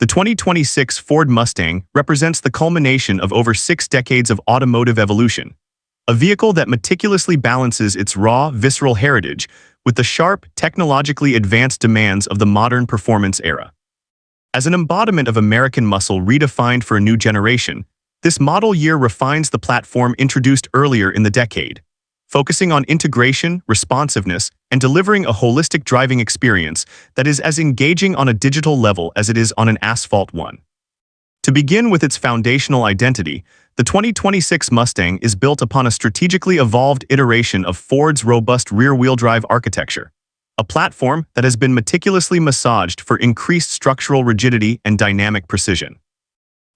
The 2026 Ford Mustang represents the culmination of over 6 decades of automotive evolution, a vehicle that meticulously balances its raw, visceral heritage with the sharp, technologically advanced demands of the modern performance era. As an embodiment of American muscle redefined for a new generation, this model year refines the platform introduced earlier in the decade, focusing on integration, responsiveness, and delivering a holistic driving experience that is as engaging on a digital level as it is on an asphalt one. To begin with its foundational identity, the 2026 Mustang is built upon a strategically evolved iteration of Ford's robust rear-wheel drive architecture, a platform that has been meticulously massaged for increased structural rigidity and dynamic precision.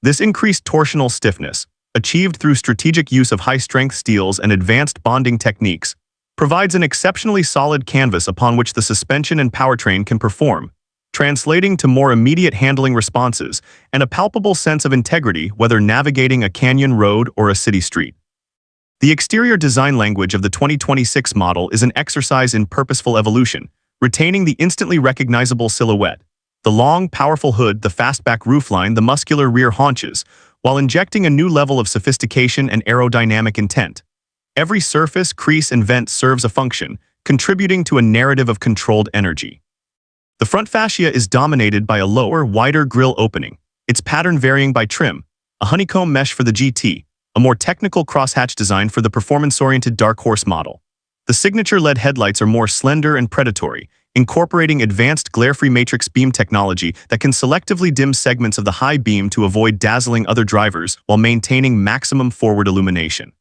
This increased torsional stiffness, achieved through strategic use of high-strength steels and advanced bonding techniques, provides an exceptionally solid canvas upon which the suspension and powertrain can perform, translating to more immediate handling responses and a palpable sense of integrity whether navigating a canyon road or a city street. The exterior design language of the 2026 model is an exercise in purposeful evolution, retaining the instantly recognizable silhouette, the long, powerful hood, the fastback roofline, the muscular rear haunches, while injecting a new level of sophistication and aerodynamic intent. Every surface, crease, and vent serves a function, contributing to a narrative of controlled energy. The front fascia is dominated by a lower, wider grille opening, its pattern varying by trim, a honeycomb mesh for the GT, a more technical crosshatch design for the performance-oriented Dark Horse model. The signature LED headlights are more slender and predatory, incorporating advanced glare-free matrix beam technology that can selectively dim segments of the high beam to avoid dazzling other drivers while maintaining maximum forward illumination.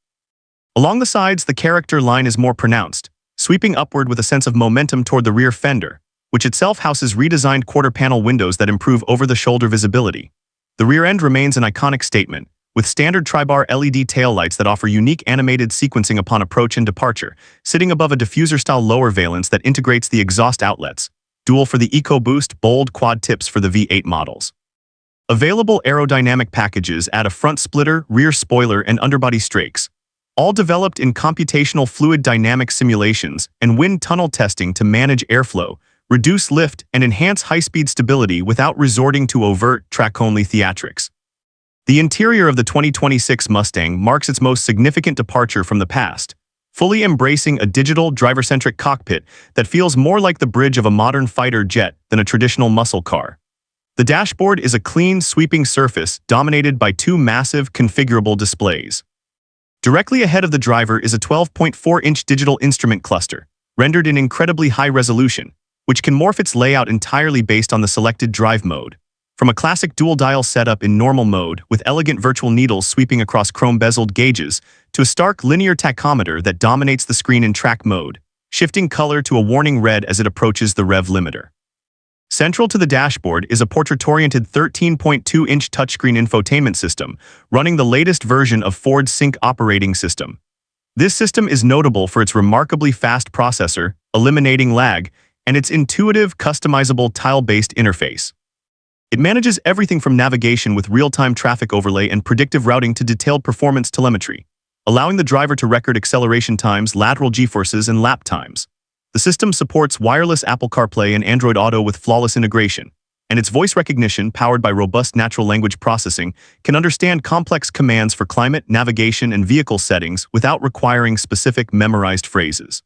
Along the sides, the character line is more pronounced, sweeping upward with a sense of momentum toward the rear fender, which itself houses redesigned quarter-panel windows that improve over-the-shoulder visibility. The rear end remains an iconic statement, with standard tri-bar LED taillights that offer unique animated sequencing upon approach and departure, sitting above a diffuser-style lower valence that integrates the exhaust outlets, dual for the EcoBoost, bold quad tips for the V8 models. Available aerodynamic packages add a front splitter, rear spoiler, and underbody strakes, all developed in computational fluid dynamic simulations and wind tunnel testing to manage airflow, reduce lift, and enhance high-speed stability without resorting to overt, track-only theatrics. The interior of the 2026 Mustang marks its most significant departure from the past, fully embracing a digital, driver-centric cockpit that feels more like the bridge of a modern fighter jet than a traditional muscle car. The dashboard is a clean, sweeping surface dominated by two massive, configurable displays. Directly ahead of the driver is a 12.4-inch digital instrument cluster, rendered in incredibly high resolution, which can morph its layout entirely based on the selected drive mode. From a classic dual-dial setup in normal mode with elegant virtual needles sweeping across chrome-bezeled gauges to a stark linear tachometer that dominates the screen in track mode, shifting color to a warning red as it approaches the rev limiter. Central to the dashboard is a portrait-oriented 13.2-inch touchscreen infotainment system running the latest version of Ford's Sync operating system. This system is notable for its remarkably fast processor, eliminating lag, and its intuitive, customizable tile-based interface. It manages everything from navigation with real-time traffic overlay and predictive routing to detailed performance telemetry, allowing the driver to record acceleration times, lateral g-forces, and lap times. The system supports wireless Apple CarPlay and Android Auto with flawless integration, and its voice recognition, powered by robust natural language processing, can understand complex commands for climate, navigation, and vehicle settings without requiring specific memorized phrases.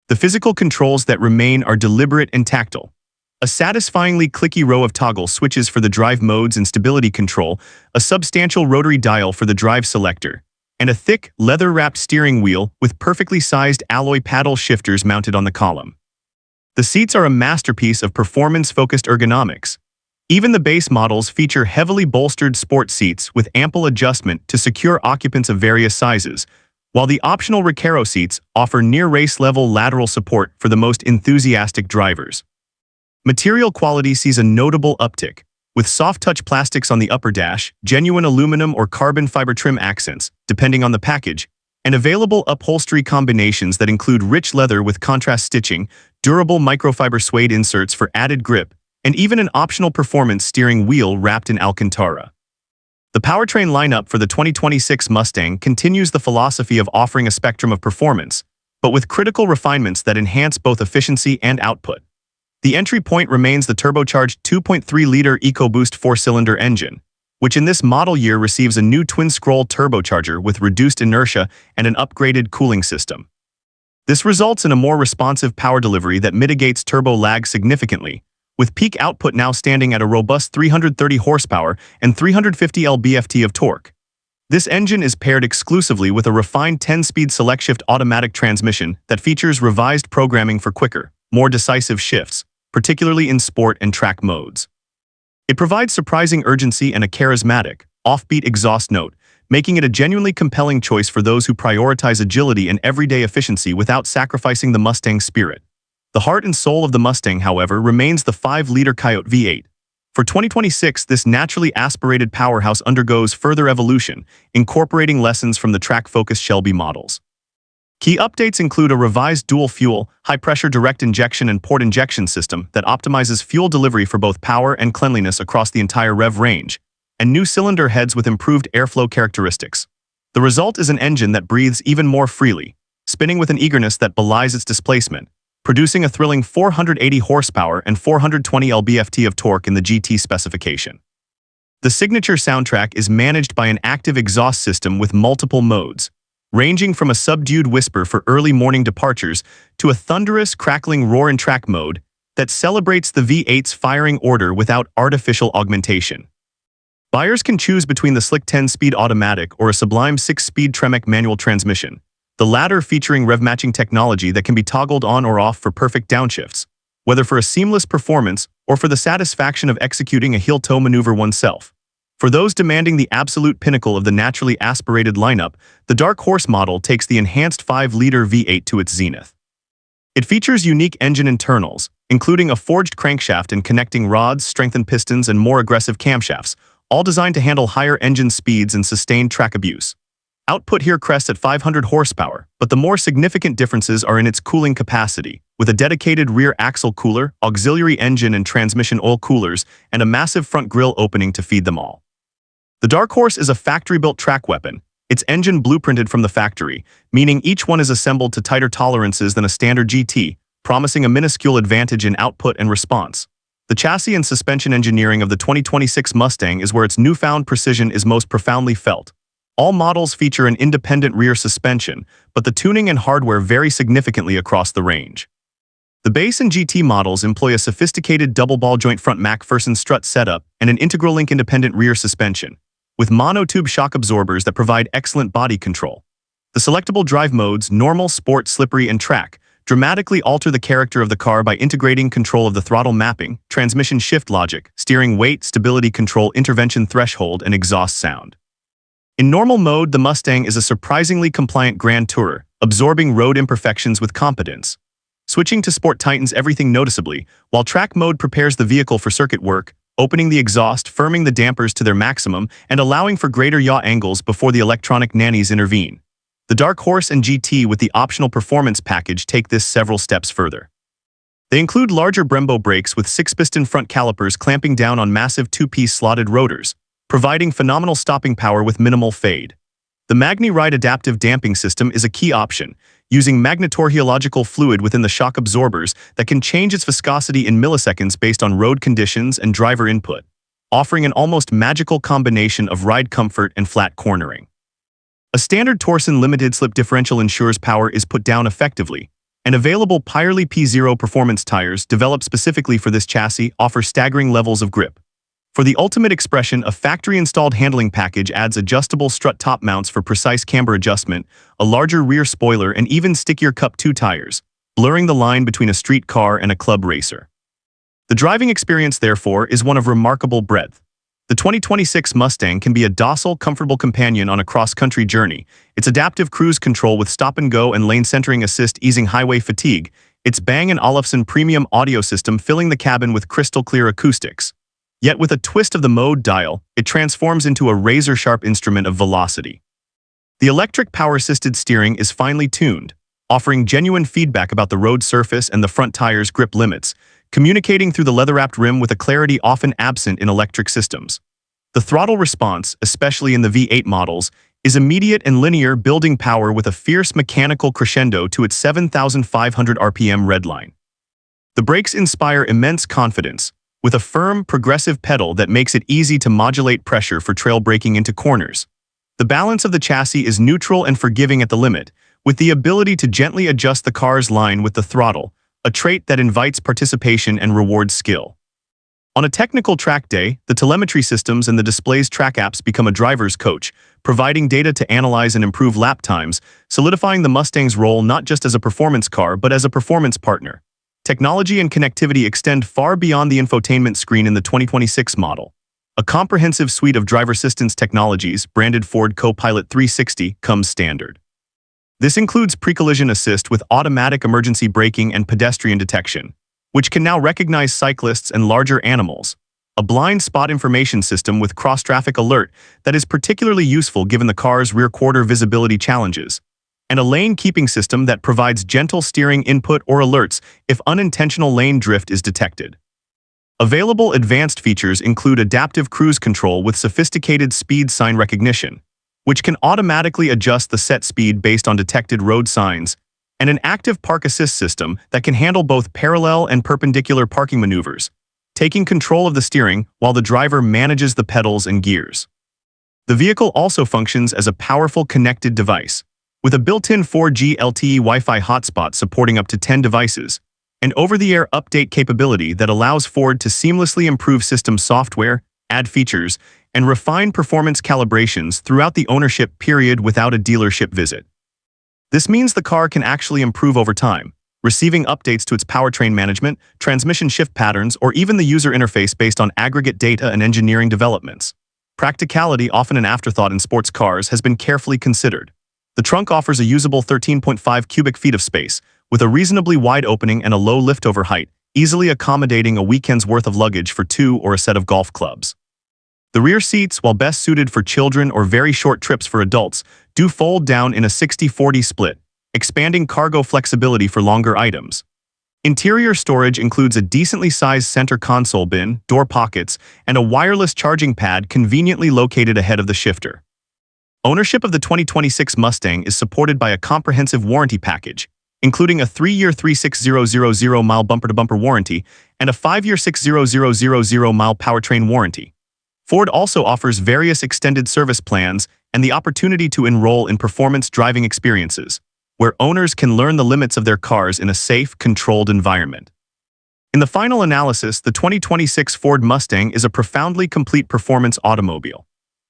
The physical controls that remain are deliberate and tactile. A satisfyingly clicky row of toggle switches for the drive modes and stability control, a substantial rotary dial for the drive selector, and a thick, leather-wrapped steering wheel with perfectly sized alloy paddle shifters mounted on the column. The seats are a masterpiece of performance-focused ergonomics. Even the base models feature heavily bolstered sport seats with ample adjustment to secure occupants of various sizes, while the optional Recaro seats offer near-race-level lateral support for the most enthusiastic drivers. Material quality sees a notable uptick, with soft-touch plastics on the upper dash, genuine aluminum or carbon fiber trim accents, depending on the package, and available upholstery combinations that include rich leather with contrast stitching, durable microfiber suede inserts for added grip, and even an optional performance steering wheel wrapped in Alcantara. The powertrain lineup for the 2026 Mustang continues the philosophy of offering a spectrum of performance, but with critical refinements that enhance both efficiency and output. The entry point remains the turbocharged 2.3-liter EcoBoost four-cylinder engine, which in this model year receives a new twin-scroll turbocharger with reduced inertia and an upgraded cooling system. This results in a more responsive power delivery that mitigates turbo lag significantly, with peak output now standing at a robust 330 horsepower and 350 lb-ft of torque. This engine is paired exclusively with a refined 10-speed select-shift automatic transmission that features revised programming for quicker, more decisive shifts, particularly in sport and track modes. It provides surprising urgency and a charismatic, offbeat exhaust note, making it a genuinely compelling choice for those who prioritize agility and everyday efficiency without sacrificing the Mustang's spirit. The heart and soul of the Mustang, however, remains the 5-liter Coyote V8. For 2026, this naturally aspirated powerhouse undergoes further evolution, incorporating lessons from the track-focused Shelby models. Key updates include a revised dual-fuel, high-pressure direct injection and port injection system that optimizes fuel delivery for both power and cleanliness across the entire rev range, and new cylinder heads with improved airflow characteristics. The result is an engine that breathes even more freely, spinning with an eagerness that belies its displacement, producing a thrilling 480 horsepower and 420 lb-ft of torque in the GT specification. The signature soundtrack is managed by an active exhaust system with multiple modes, ranging from a subdued whisper for early morning departures to a thunderous, crackling roar in track mode that celebrates the V8's firing order without artificial augmentation. Buyers can choose between the slick 10-speed automatic or a sublime 6-speed Tremec manual transmission, the latter featuring rev-matching technology that can be toggled on or off for perfect downshifts, whether for a seamless performance or for the satisfaction of executing a heel-toe maneuver oneself. For those demanding the absolute pinnacle of the naturally aspirated lineup, the Dark Horse model takes the enhanced 5-liter V8 to its zenith. It features unique engine internals, including a forged crankshaft and connecting rods, strengthened pistons, and more aggressive camshafts, all designed to handle higher engine speeds and sustained track abuse. Output here crests at 500 horsepower, but the more significant differences are in its cooling capacity, with a dedicated rear axle cooler, auxiliary engine and transmission oil coolers, and a massive front grille opening to feed them all. The Dark Horse is a factory-built track weapon, its engine blueprinted from the factory, meaning each one is assembled to tighter tolerances than a standard GT, promising a minuscule advantage in output and response. The chassis and suspension engineering of the 2026 Mustang is where its newfound precision is most profoundly felt. All models feature an independent rear suspension, but the tuning and hardware vary significantly across the range. The base and GT models employ a sophisticated double ball joint front MacPherson strut setup and an integral link independent rear suspension, with monotube shock absorbers that provide excellent body control. The selectable drive modes, normal, sport, slippery, and track, dramatically alter the character of the car by integrating control of the throttle mapping, transmission shift logic, steering weight, stability control, intervention threshold, and exhaust sound. In normal mode, the Mustang is a surprisingly compliant grand tourer, absorbing road imperfections with competence. Switching to Sport tightens everything noticeably, while track mode prepares the vehicle for circuit work, opening the exhaust, firming the dampers to their maximum, and allowing for greater yaw angles before the electronic nannies intervene. The Dark Horse and GT with the optional performance package take this several steps further. They include larger Brembo brakes with 6-piston front calipers clamping down on massive 2-piece slotted rotors, providing phenomenal stopping power with minimal fade. The MagneRide adaptive damping system is a key option, using magnetorheological fluid within the shock absorbers that can change its viscosity in milliseconds based on road conditions and driver input, offering an almost magical combination of ride comfort and flat cornering. A standard Torsen limited slip differential ensures power is put down effectively, and available Pirelli P0 performance tires developed specifically for this chassis offer staggering levels of grip. For the ultimate expression, a factory-installed handling package adds adjustable strut top mounts for precise camber adjustment, a larger rear spoiler, and even stickier Cup 2 tires, blurring the line between a street car and a club racer. The driving experience, therefore, is one of remarkable breadth. The 2026 Mustang can be a docile, comfortable companion on a cross-country journey, its adaptive cruise control with stop-and-go and lane-centering assist easing highway fatigue, its Bang & Olufsen premium audio system filling the cabin with crystal-clear acoustics. Yet with a twist of the mode dial, it transforms into a razor-sharp instrument of velocity. The electric power-assisted steering is finely tuned, offering genuine feedback about the road surface and the front tire's grip limits, communicating through the leather-wrapped rim with a clarity often absent in electric systems. The throttle response, especially in the V8 models, is immediate and linear, building power with a fierce mechanical crescendo to its 7,500 RPM redline. The brakes inspire immense confidence, with a firm, progressive pedal that makes it easy to modulate pressure for trail braking into corners. The balance of the chassis is neutral and forgiving at the limit, with the ability to gently adjust the car's line with the throttle, a trait that invites participation and rewards skill. On a technical track day, the telemetry systems and the display's track apps become a driver's coach, providing data to analyze and improve lap times, solidifying the Mustang's role not just as a performance car but as a performance partner. Technology and connectivity extend far beyond the infotainment screen in the 2026 model. A comprehensive suite of driver assistance technologies, branded Ford Co-Pilot 360, comes standard. This includes pre-collision assist with automatic emergency braking and pedestrian detection, which can now recognize cyclists and larger animals, a blind spot information system with cross-traffic alert that is particularly useful given the car's rear-quarter visibility challenges, and a lane-keeping system that provides gentle steering input or alerts if unintentional lane drift is detected. Available advanced features include adaptive cruise control with sophisticated speed sign recognition, which can automatically adjust the set speed based on detected road signs, and an active park assist system that can handle both parallel and perpendicular parking maneuvers, taking control of the steering while the driver manages the pedals and gears. The vehicle also functions as a powerful connected device, with a built-in 4G LTE Wi-Fi hotspot supporting up to 10 devices, and over-the-air update capability that allows Ford to seamlessly improve system software, add features, and refine performance calibrations throughout the ownership period without a dealership visit. This means the car can actually improve over time, receiving updates to its powertrain management, transmission shift patterns, or even the user interface based on aggregate data and engineering developments. Practicality, often an afterthought in sports cars, has been carefully considered. The trunk offers a usable 13.5 cubic feet of space, with a reasonably wide opening and a low liftover height, easily accommodating a weekend's worth of luggage for two or a set of golf clubs. The rear seats, while best suited for children or very short trips for adults, do fold down in a 60-40 split, expanding cargo flexibility for longer items. Interior storage includes a decently sized center console bin, door pockets, and a wireless charging pad conveniently located ahead of the shifter. Ownership of the 2026 Mustang is supported by a comprehensive warranty package, including a 3-year 36,000-mile bumper-to-bumper warranty and a 5-year 60,000-mile powertrain warranty. Ford also offers various extended service plans and the opportunity to enroll in performance driving experiences, where owners can learn the limits of their cars in a safe, controlled environment. In the final analysis, the 2026 Ford Mustang is a profoundly complete performance automobile.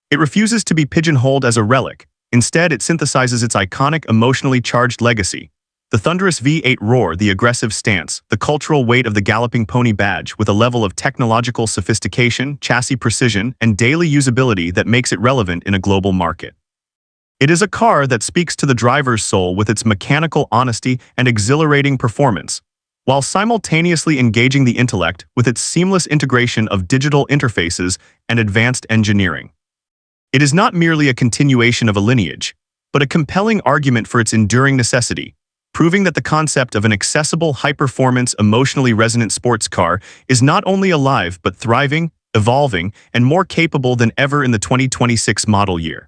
It refuses to be pigeonholed as a relic. Instead, it synthesizes its iconic, emotionally charged legacy: the thunderous V8 roar, the aggressive stance, the cultural weight of the galloping pony badge, with a level of technological sophistication, chassis precision, and daily usability that makes it relevant in a global market. It is a car that speaks to the driver's soul with its mechanical honesty and exhilarating performance, while simultaneously engaging the intellect with its seamless integration of digital interfaces and advanced engineering. It is not merely a continuation of a lineage, but a compelling argument for its enduring necessity, proving that the concept of an accessible, high-performance, emotionally resonant sports car is not only alive but thriving, evolving, and more capable than ever in the 2026 model year.